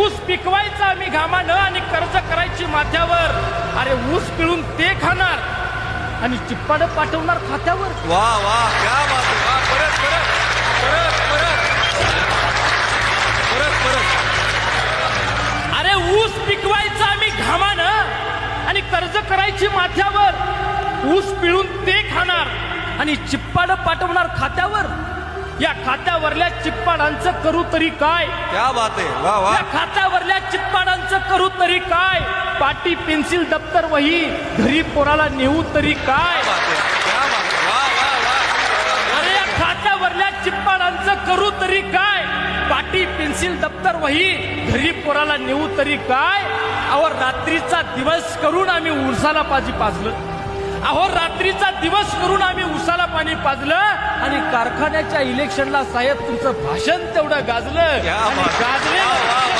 ऊस पिकवायचा आम्ही घामानं आणि कर्ज करायची माथ्यावर. अरे ऊस पिळून ते खाणार आणि चिप्पाड पाठवणार खात्यावर. वा वा क्या बात आहे. वा, परत परत परत परत परत परत. अरे ऊस पिकवायचा आम्ही घामानं आणि कर्ज करायची माथ्यावर. ऊस पिळून ते खाणार आणि चिप्पाड पाठवणार खात्यावर. या खात्यावरल्या चिप्पाडांचं करू तरी काय. क्या बात आहे. वा वा. या खात्यावरल्या चिप्पाडांचं करू तरी काय. पाटी पेन्सिल दप्तर वही घरी पोराला नेऊ तरी काय. क्या बात आहे. क्या बात आहे. वा वा वा. अरे या खात्यावरल्या चिप्पाडांचं करू तरी काय. पाटी पेन्सिल दप्तर वही घरी पोराला नेऊ तरी काय. अहो रात्रीचा दिवस करून आम्ही उसाला पाणी पाजलं. अहो रात्रीचा दिवस करून आम्ही उसाला पाणी पाजलं आणि कारखान्याच्या इलेक्शनला साहेब तुमचं भाषण तेवढं गाजलं क्या आणि बात आहे. गाजले. वा, वा,